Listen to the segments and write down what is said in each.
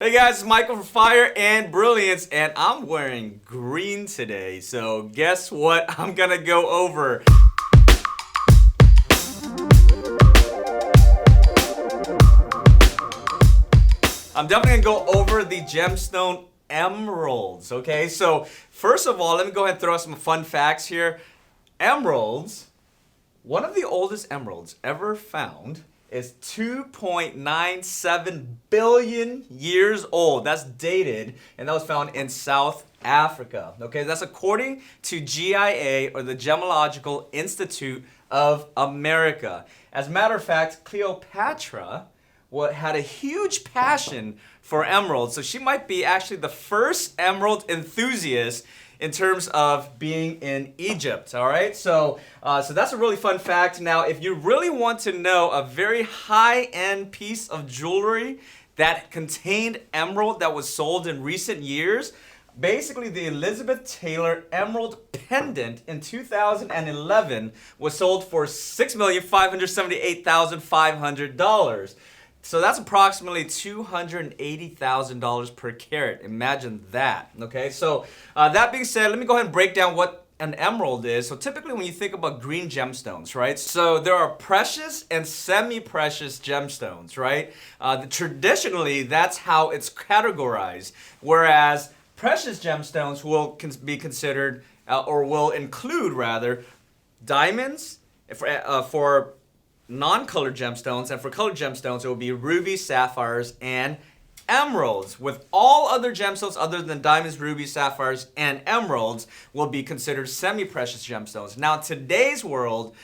Hey guys, it's Michael from Fire and Brilliance, and I'm wearing green today. So guess what I'm gonna go over? I'm definitely gonna go over the gemstone emeralds. Okay, so first of all, let me go ahead and throw out some fun facts here. Emeralds, one of the oldest emeralds ever found is 2.97 billion years old. That's dated, and that was found in South Africa. Okay, that's according to GIA, or the Gemological Institute of America. As a matter of fact, Cleopatra had a huge passion for emeralds, so she might be actually the first emerald enthusiast in terms of being in Egypt. All right, so that's a really fun fact. Now, if you really want to know a very high-end piece of jewelry that contained emerald that was sold in recent years, basically the Elizabeth Taylor Emerald Pendant in 2011 was sold for $6,578,500. So that's approximately $280,000 per carat. Imagine that. Okay, so that being said, let me go ahead and break down what an emerald is. So typically when you think about green gemstones, right? So there are precious and semi-precious gemstones, right? Traditionally, that's how it's categorized. Whereas precious gemstones will be considered, or will include rather, diamonds for non-colored gemstones, and for colored gemstones it will be rubies, sapphires, and emeralds. With all other gemstones other than diamonds, rubies, sapphires, and emeralds will be considered semi-precious gemstones. Now, in today's world,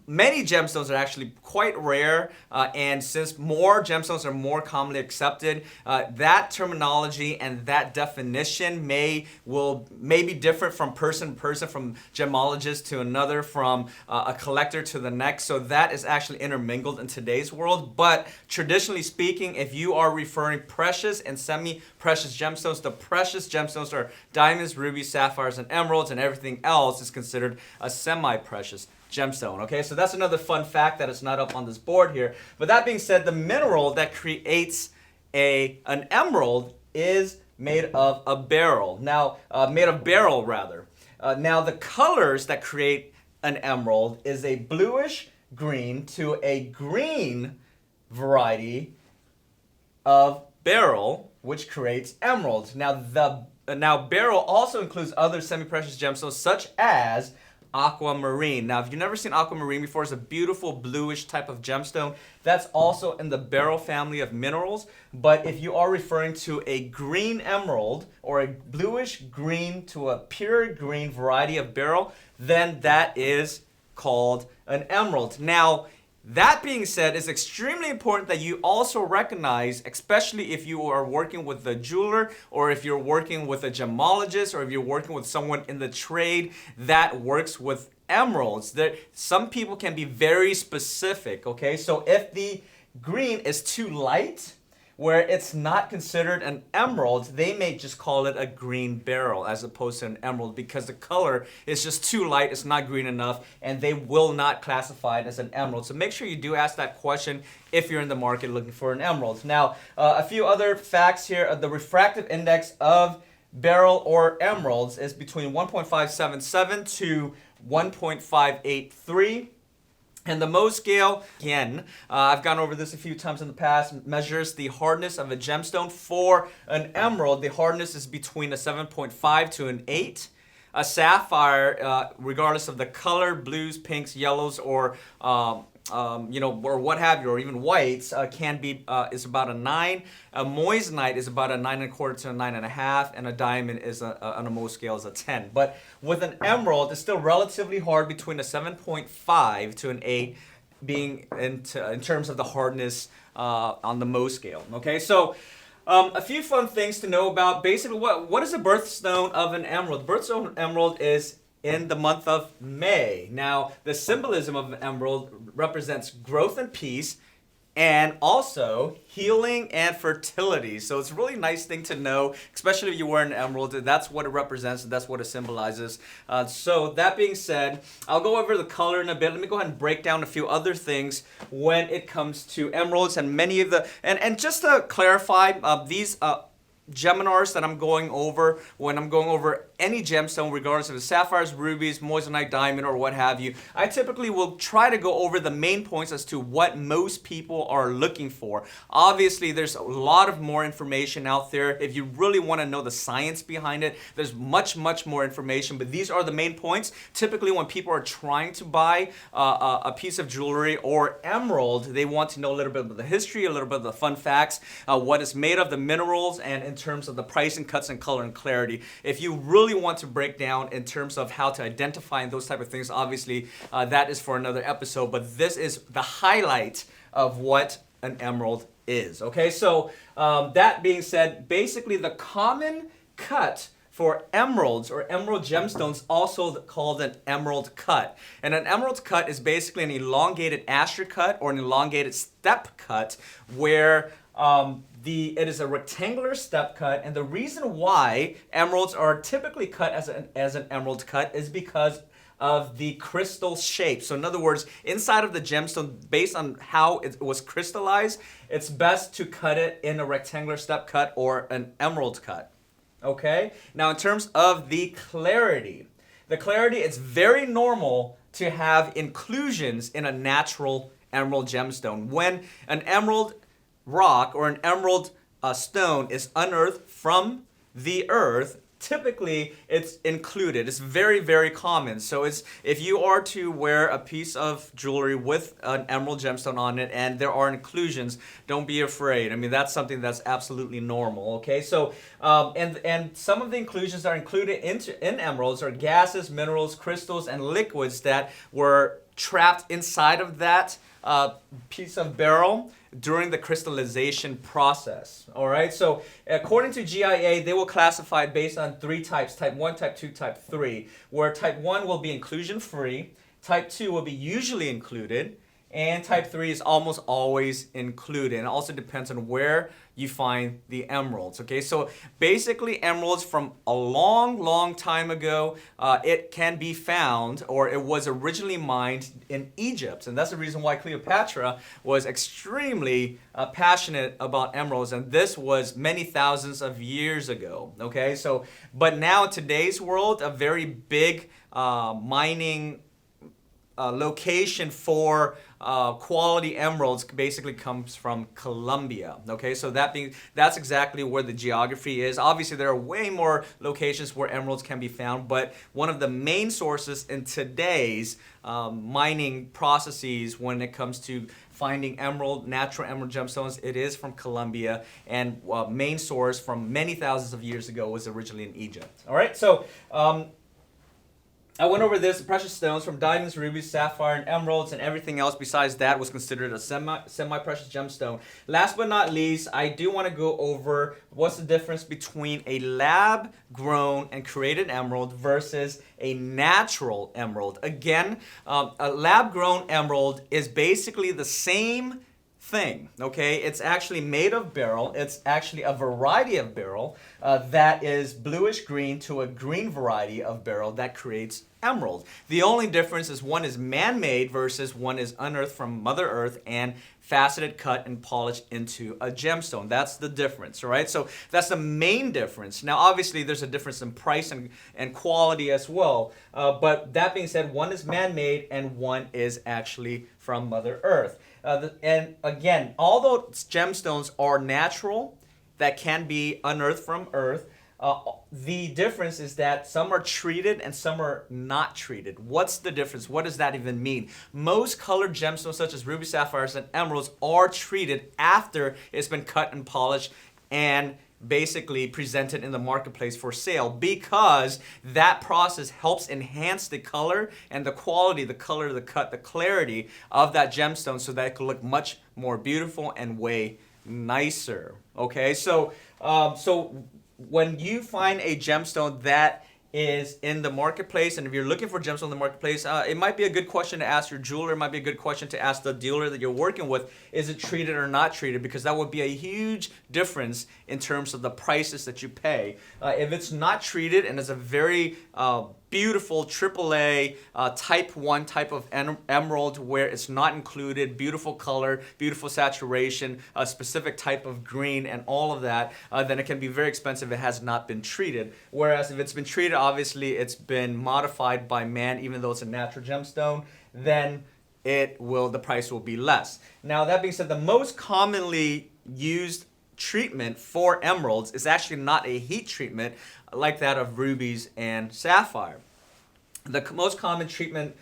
many gemstones are actually quite rare, and since more gemstones are more commonly accepted, that terminology and that definition may be different from person to person, from gemologist to another, from a collector to the next. So that is actually intermingled in today's world. But traditionally speaking, if you are referring precious and semi-precious gemstones, the precious gemstones are diamonds, rubies, sapphires, and emeralds, and everything else is considered a semi-precious gemstone. Okay, so that's another fun fact that is not up on this board here. But that being said, the mineral that creates an emerald is made of a beryl. Now, now, the colors that create an emerald is a bluish green to a green variety of beryl, which creates emeralds. Now, beryl also includes other semi-precious gemstones such as aquamarine. Now, if you've never seen aquamarine before, it's a beautiful bluish type of gemstone. That's also in the beryl family of minerals. But if you are referring to a green emerald, or a bluish green to a pure green variety of beryl, then that is called an emerald. Now, that being said, it's extremely important that you also recognize, especially if you are working with a jeweler, or if you're working with a gemologist, or if you're working with someone in the trade that works with emeralds. Some people can be very specific, okay? So if the green is too light, where it's not considered an emerald, they may just call it a green beryl as opposed to an emerald, because the color is just too light, it's not green enough, and they will not classify it as an emerald. So make sure you do ask that question if you're in the market looking for an emerald. Now, a few other facts here. The refractive index of beryl or emeralds is between 1.577 to 1.583. And the Mohs scale, again, I've gone over this a few times in the past, measures the hardness of a gemstone. For an emerald, the hardness is between a 7.5 to an 8. A sapphire, regardless of the color, blues, pinks, yellows, or or what have you, or even whites, is about a 9. A moissanite is about a 9.25 to a 9.5, and a diamond is on a Mohs scale is a 10. But with an emerald, it's still relatively hard, between a 7.5 to an 8, being in terms of the hardness on the Mohs scale. Okay, so a few fun things to know about. Basically, what is the birthstone of an emerald? The birthstone of an emerald is in the month of May. Now, the symbolism of an emerald represents growth and peace, and also healing and fertility. So it's a really nice thing to know, especially if you wear an emerald. That's what it represents, and that's what it symbolizes. So that being said, I'll go over the color in a bit. Let me go ahead and break down a few other things when it comes to emeralds and many of the, and just to clarify, these Geminars that I'm going over when I'm going over any gemstone, regardless of the sapphires, rubies, moissanite, diamond, or what have you, I typically will try to go over the main points as to what most people are looking for. Obviously, there's a lot of more information out there. If you really want to know the science behind it, there's much more information, but these are the main points. Typically, when people are trying to buy a piece of jewelry or emerald, they want to know a little bit of the history, a little bit of the fun facts, what it's made of, the minerals, and in terms of the pricing, cuts, and color and clarity. If you really want to break down in terms of how to identify and those type of things, obviously that is for another episode, but this is the highlight of what an emerald is. Okay, so that being said, basically the common cut for emeralds or emerald gemstones, also called an emerald cut. And an emerald cut is basically an elongated asher cut or an elongated step cut where it is a rectangular step cut, and the reason why emeralds are typically cut as an emerald cut is because of the crystal shape. So in other words, inside of the gemstone, based on how it was crystallized, it's best to cut it in a rectangular step cut or an emerald cut. Okay? Now in terms of the clarity, it's very normal to have inclusions in a natural emerald gemstone. When an emerald rock or an emerald stone is unearthed from the earth, typically it's included. It's very common. So if you are to wear a piece of jewelry with an emerald gemstone on it and there are inclusions, don't be afraid. I mean, that's something that's absolutely normal. Okay, so and some of the inclusions that are included in emeralds are gases, minerals, crystals, and liquids that were trapped inside of that piece of beryl during the crystallization process. All right, so according to GIA, they will classify it based on 3 types: type 1, type 2, type 3, where type 1 will be inclusion free, type 2 will be usually included, and type 3 is almost always included. And it also depends on where you find the emeralds. Okay, so basically emeralds from a long time ago, it can be found, or it was originally mined in Egypt. And that's the reason why Cleopatra was extremely passionate about emeralds. And this was many thousands of years ago. Okay, so, but now in today's world, a very big mining location for quality emeralds basically comes from Colombia. Okay, so that's exactly where the geography is. Obviously, there are way more locations where emeralds can be found, but one of the main sources in today's mining processes when it comes to finding natural emerald gemstones, it is from Colombia, and main source from many thousands of years ago was originally in Egypt. All right, so I went over this. The precious stones from diamonds, rubies, sapphire, and emeralds, and everything else besides that was considered a semi-precious gemstone. Last but not least, I do want to go over what's the difference between a lab-grown and created emerald versus a natural emerald. Again, a lab-grown emerald is basically the same thing, okay? It's actually made of beryl. It's actually a variety of beryl that is bluish green to a green variety of beryl that creates emerald. The only difference is one is man-made versus one is unearthed from Mother Earth and faceted, cut, and polished into a gemstone. That's the difference, all right? So that's the main difference. Now, obviously, there's a difference in price and quality as well. But that being said, one is man-made and one is actually from Mother Earth. And again, although gemstones are natural, that can be unearthed from Earth, the difference is that some are treated and some are not treated. What's the difference? What does that even mean? Most colored gemstones such as ruby, sapphires, and emeralds are treated after it's been cut and polished and basically presented in the marketplace for sale, because that process helps enhance the color and the quality, the color, the cut, the clarity of that gemstone so that it could look much more beautiful and way nicer. Okay, so when you find a gemstone that is in the marketplace, and if you're looking for gemstones in the marketplace, it might be a good question to ask your jeweler. It might be a good question to ask the dealer that you're working with, is it treated or not treated? Because that would be a huge difference in terms of the prices that you pay. If it's not treated and it's a very beautiful AAA type 1 type of emerald where it's not included, beautiful color, beautiful saturation, a specific type of green and all of that, then it can be very expensive if it has not been treated. Whereas if it's been treated, obviously it's been modified by man, even though it's a natural gemstone, then the price will be less. Now that being said, the most commonly used treatment for emeralds is actually not a heat treatment like that of rubies and sapphire. The most common treatment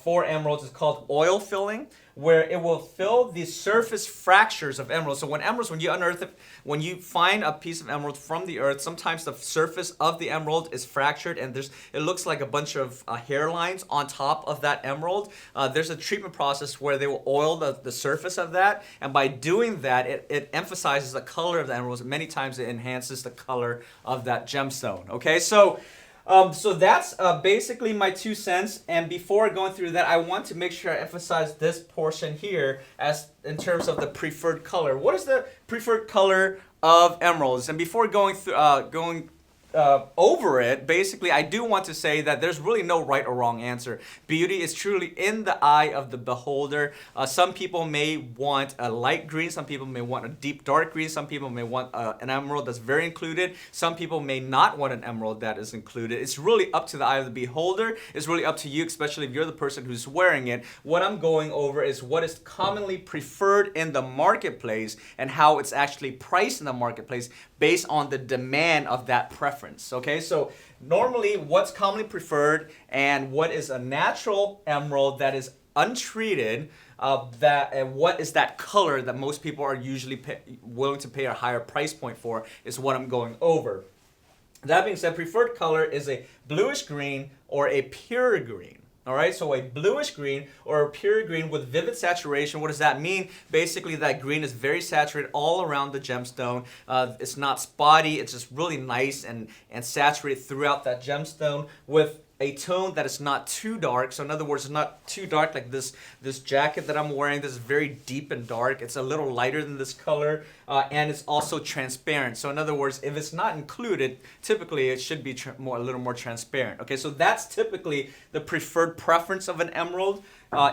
for emeralds is called oil filling, where it will fill the surface fractures of emeralds. So when you unearth it, when you find a piece of emerald from the earth, sometimes the surface of the emerald is fractured and it looks like a bunch of hairlines on top of that emerald. There's a treatment process where they will oil the surface of that, and by doing that, it emphasizes the color of the emeralds. Many times it enhances the color of that gemstone. Okay, so that's basically my 2 cents. And before going through that, I want to make sure I emphasize this portion here as in terms of the preferred color. What is the preferred color of emeralds? And before going through over it, basically, I do want to say that there's really no right or wrong answer. Beauty is truly in the eye of the beholder. Some people may want a light green. Some people may want a deep dark green. Some people may want an emerald that's very included. Some people may not want an emerald that is included. It's really up to the eye of the beholder. It's really up to you, especially if you're the person who's wearing it. What I'm going over is what is commonly preferred in the marketplace and how it's actually priced in the marketplace based on the demand of that preference. Okay, so normally what's commonly preferred and what is a natural emerald that is untreated, what is that color that most people are usually willing to pay a higher price point for is what I'm going over. That being said, preferred color is a bluish green or a pure green. All right, so a bluish green or a pure green with vivid saturation. What does that mean? Basically, that green is very saturated all around the gemstone. It's not spotty. It's just really nice and saturated throughout that gemstone with a tone that is not too dark. So in other words, it's not too dark like this jacket that I'm wearing. This is very deep and dark. It's a little lighter than this color, and it's also transparent. So in other words, if it's not included, typically it should be a little more transparent. Okay, so that's typically the preferred preference of an emerald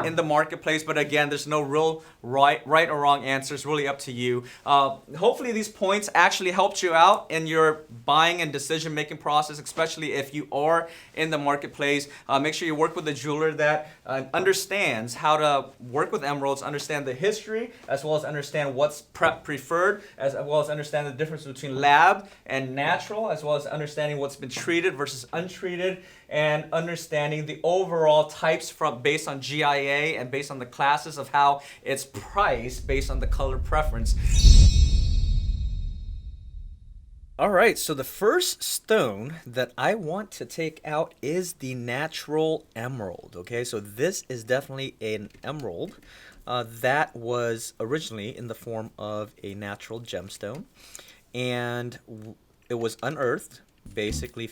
in the marketplace. But again, there's no real right or wrong answer. It's really up to you. Hopefully these points actually helped you out in your buying and decision-making process, especially if you are in the marketplace. Make sure you work with a jeweler that understands how to work with emeralds, understand the history, as well as understand what's preferred, as well as understand the difference between lab and natural, as well as understanding what's been treated versus untreated, and understanding the overall types based on GIA and based on the classes of how it's priced based on the color preference. All right, so the first stone that I want to take out is the natural emerald. Okay, so this is definitely an emerald that was originally in the form of a natural gemstone, and it was unearthed, basically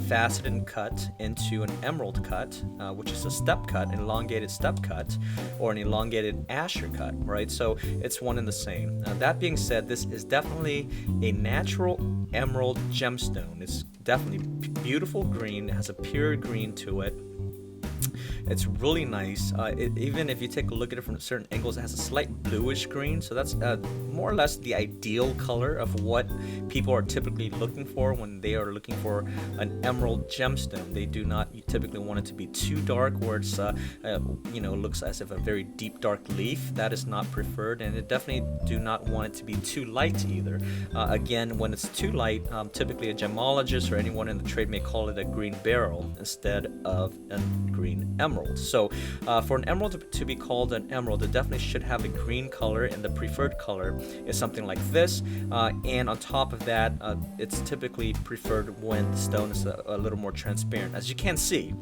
faceted and cut into an emerald cut, which is a step cut, an elongated step cut, or an elongated asher cut, right? So it's one and the same. That being said, this is definitely a natural emerald gemstone. It's definitely beautiful green. It has a pure green to it. It's really nice. Even if you take a look at it from certain angles, it has a slight bluish green. So that's more or less the ideal color of what people are typically looking for when they are looking for an emerald gemstone. They do not typically want it to be too dark, where it's looks as if a very deep dark leaf. That is not preferred, and it definitely do not want it to be too light either. Again, when it's too light, typically a gemologist or anyone in the trade may call it a green beryl instead of a green emerald. So for an emerald to be called an emerald, it definitely should have a green color, and the preferred color is something like this. And on top of that, it's typically preferred when the stone is a little more transparent. As you can see,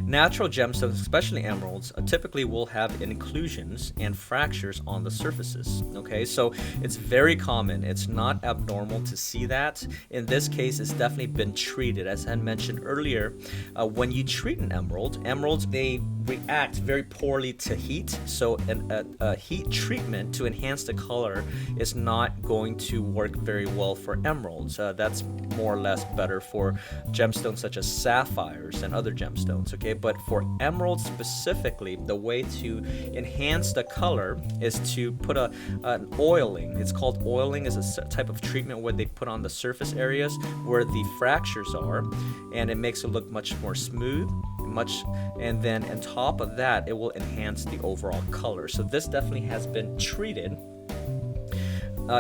Natural gemstones, especially emeralds, typically will have inclusions and fractures on the surfaces. Okay, so it's very common. It's not abnormal to see that. In this case, it's definitely been treated. As I mentioned earlier, when you treat an emeralds, they react very poorly to heat. So a heat treatment to enhance the color is not going to work very well for emeralds. That's more or less better for gemstones such as sapphires and other gemstones. Okay, but for emeralds specifically, the way to enhance the color is to put an oiling. It's called oiling. Is a type of treatment where they put on the surface areas where the fractures are, and it makes it look much more smooth. And then on top of that, it will enhance the overall color. So this definitely has been treated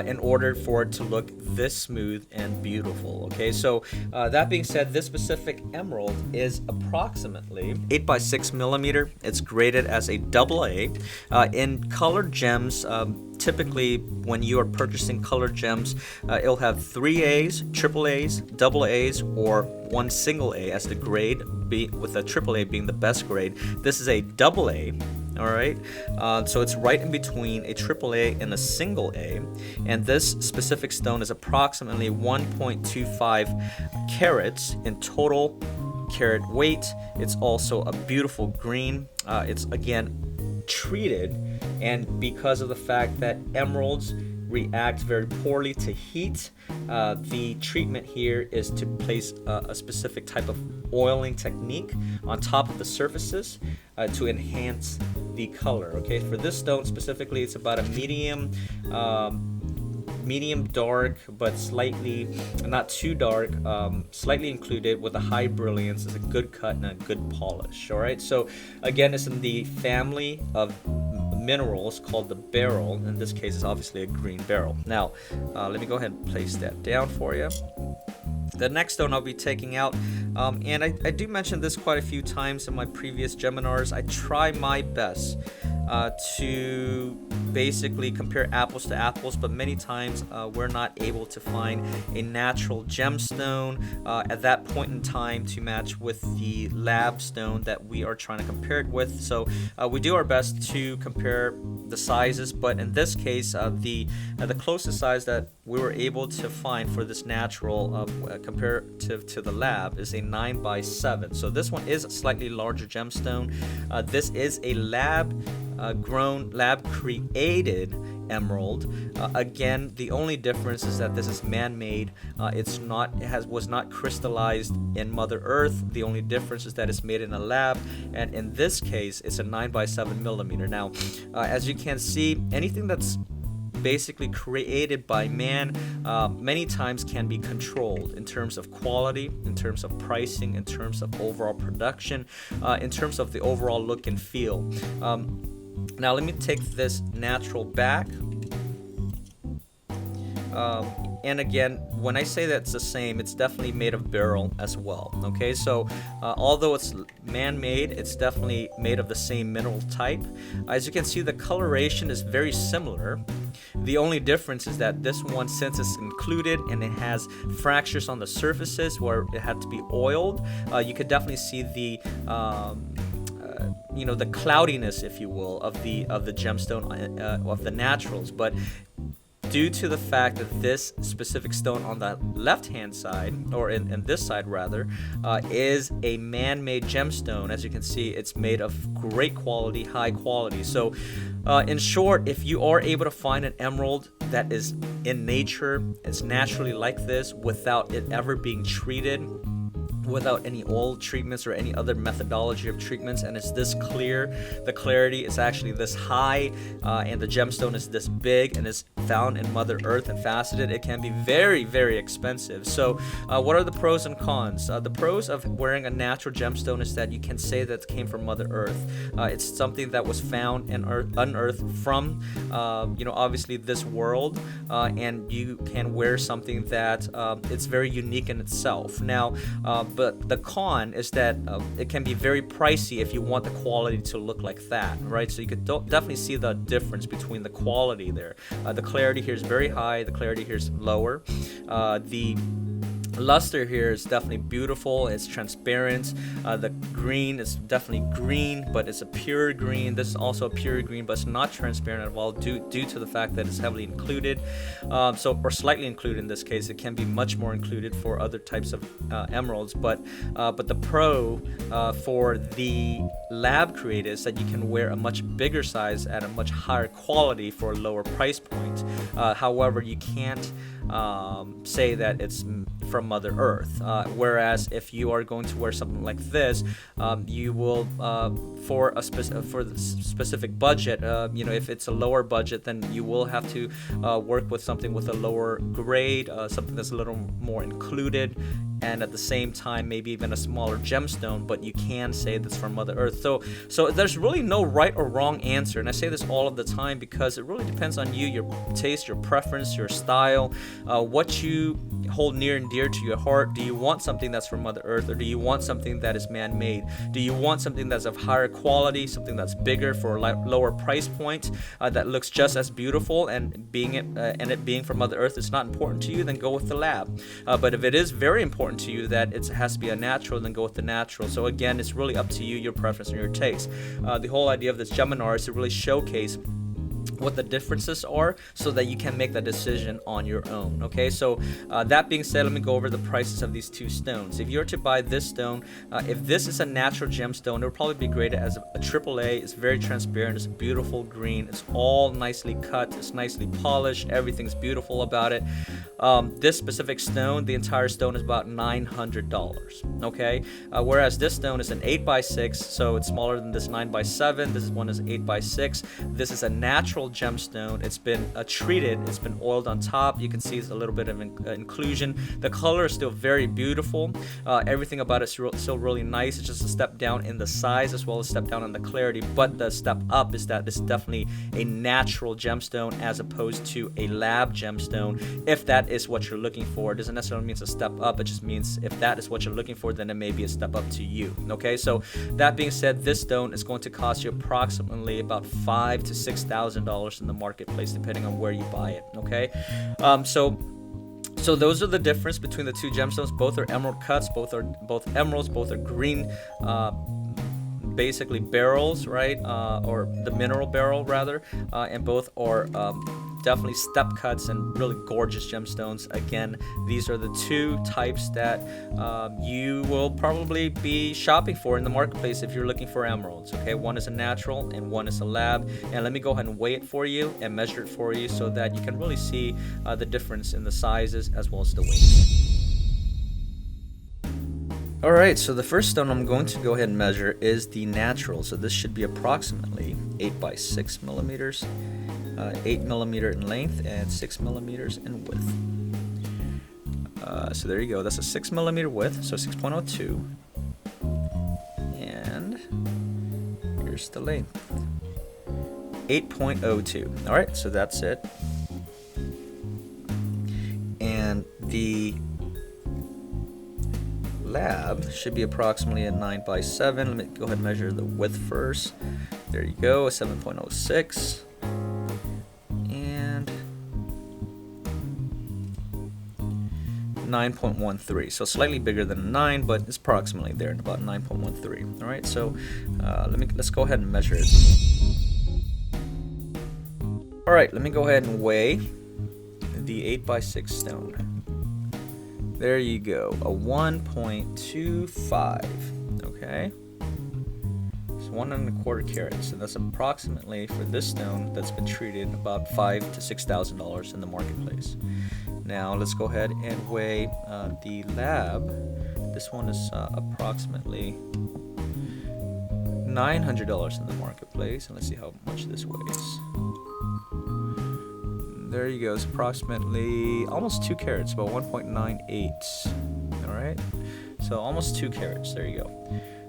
in order for it to look this smooth and beautiful. Okay, so that being said, this specific emerald is approximately 8 by 6 millimeter. It's graded as a AA. In colored gems, typically when you are purchasing colored gems, it'll have 3 A's, triple A's, double A's, or one single A as the grade, with a triple A being the best grade. This is a double A. All right, so it's right in between a triple A and a single A, and this specific stone is approximately 1.25 carats in total carat weight. It's also a beautiful green. It's again treated, and because of the fact that emeralds react very poorly to heat, the treatment here is to place a specific type of oiling technique on top of the surfaces to enhance the color. Okay, for this stone specifically, it's about a medium dark, but slightly not too dark, slightly included with a high brilliance. It's a good cut and a good polish. All right, so again, it's in the family of minerals called the beryl. In this case, it's obviously a green beryl. Now, let me go ahead and place that down for you. The next stone I'll be taking out, and I do mention this quite a few times in my previous Geminars, I try my best to basically compare apples to apples, but many times we're not able to find a natural gemstone at that point in time to match with the lab stone that we are trying to compare it with. So we do our best to compare the sizes, but in this case, the closest size that we were able to find for this natural comparative to the lab is a 9 by 7. So this one is a slightly larger gemstone. This is a lab created emerald. Again, the only difference is that this is man-made. Was not crystallized in Mother Earth. The only difference is that it's made in a lab, and in this case, it's a 9 by 7 millimeter. Now, as you can see, anything that's basically created by man many times can be controlled in terms of quality, in terms of pricing, in terms of overall production, in terms of the overall look and feel. Now let me take this natural back. And again, when I say that's the same, it's definitely made of beryl as well. Okay, so although it's man-made, it's definitely made of the same mineral type. As you can see, the coloration is very similar. The only difference is that this one, since it's included and it has fractures on the surfaces where it had to be oiled, you could definitely see the the cloudiness, if you will, of the gemstone of the naturals. But due to the fact that this specific stone on the left-hand side, or in this side rather, is a man-made gemstone, as you can see, it's made of great quality, high quality. So in short, if you are able to find an emerald that is in nature, it's naturally like this, without it ever being treated, without any oil treatments or any other methodology of treatments, and it's this clear, the clarity is actually this high, and the gemstone is this big and is found in Mother Earth and faceted, it can be very, very expensive. So what are the pros and cons? The pros of wearing a natural gemstone is that you can say that it came from Mother Earth. It's something that was found and unearthed from obviously this world, and you can wear something that it's very unique in itself. Now, but the con is that it can be very pricey if you want the quality to look like that, right? So you could definitely see the difference between the quality there. The clarity here is very high, the clarity here is lower. The luster here is definitely beautiful. It's transparent. The green is definitely green, but it's a pure green. This is also a pure green, but it's not transparent at all due to the fact that it's heavily included. Or slightly included in this case. It can be much more included for other types of emeralds, but the pro for the lab create is that you can wear a much bigger size at a much higher quality for a lower price point. However, you can't say that it's from Mother Earth. Whereas if you are going to wear something like this, you will for the specific budget. If it's a lower budget, then you will have to work with something with a lower grade, something that's a little more included, and at the same time maybe even a smaller gemstone, but you can say that's from Mother Earth. So there's really no right or wrong answer, and I say this all of the time because it really depends on you, your taste, your preference, your style, what you hold near and dear to your heart. Do you want something that's from Mother Earth, or do you want something that is man-made? Do you want something that's of higher quality, something that's bigger for a lower price point, that looks just as beautiful, and it being from Mother Earth is not important to you, then go with the lab. But if it is very important to you that it has to be a natural, then go with the natural. So again, it's really up to you, your preference and your taste. The whole idea of this Geminar is to really showcase what the differences are so that you can make that decision on your own. Okay, so that being said, let me go over the prices of these two stones. If you were to buy this stone, if this is a natural gemstone, it would probably be graded as a AAA. It's very transparent, it's a beautiful green, it's all nicely cut, it's nicely polished, everything's beautiful about it. This specific stone, the entire stone is about $900. Okay, whereas this stone is an 8x6, so it's smaller than this 9x7. This one is 8x6. This is a natural gemstone. It's been treated, it's been oiled on top. You can see it's a little bit of inclusion. The color is still very beautiful. Everything about it is still really nice. It's just a step down in the size as well as a step down in the clarity, but the step up is that it's definitely a natural gemstone as opposed to a lab gemstone. If that is what you're looking for, it doesn't necessarily mean it's a step up. It just means if that is what you're looking for, then it may be a step up to you. Okay, so that being said, this stone is going to cost you approximately about $5,000 to $6,000 in the marketplace, depending on where you buy it. Okay, so those are the difference between the two gemstones. Both are emerald cuts. Both emeralds. Both are green. Basically barrels, right? Or the mineral barrel rather, and both are definitely step cuts and really gorgeous gemstones. Again, these are the two types that you will probably be shopping for in the marketplace if you're looking for emeralds. Okay, one is a natural and one is a lab. And let me go ahead and weigh it for you and measure it for you so that you can really see the difference in the sizes as well as the weight. Alright, so the first stone I'm going to go ahead and measure is the natural. So this should be approximately 8 by 6 millimeters, 8 millimeter in length and 6 millimeters in width. So there you go, that's a 6 millimeter width, so 6.02. And here's the length, 8.02. Alright, so that's it. And the lab should be approximately a 9 by 7. Let me go ahead and measure the width first. There you go, a 7.06. And 9.13. So slightly bigger than a 9, but it's approximately there at about 9.13. All right, so let's go ahead and measure it. All right, let me go ahead and weigh the 8 by 6 stone. There you go, a 1.25, okay? It's 1.25 carats, so that's approximately, for this stone that's been treated, about $5,000 to $6,000 in the marketplace. Now let's go ahead and weigh the lab. This one is approximately $900 in the marketplace, and let's see how much this weighs. There you go, it's approximately almost 2 carats, about 1.98. All right, so almost 2 carats. There you go.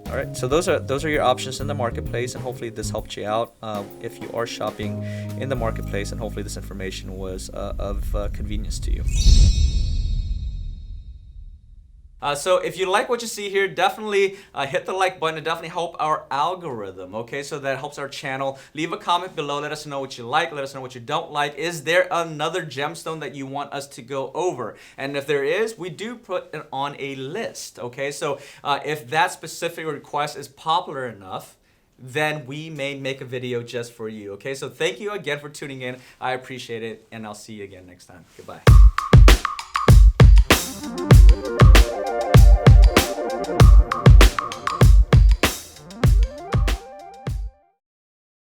All right, so those are your options in the marketplace, and hopefully this helped you out if you are shopping in the marketplace, and hopefully this information was of convenience to you. So if you like what you see here, definitely hit the like button. It definitely help our algorithm, okay? So that helps our channel. Leave a comment below. Let us know what you like. Let us know what you don't like. Is there another gemstone that you want us to go over? And if there is, we do put it on a list, okay? So if that specific request is popular enough, then we may make a video just for you, okay? So thank you again for tuning in. I appreciate it, and I'll see you again next time. Goodbye.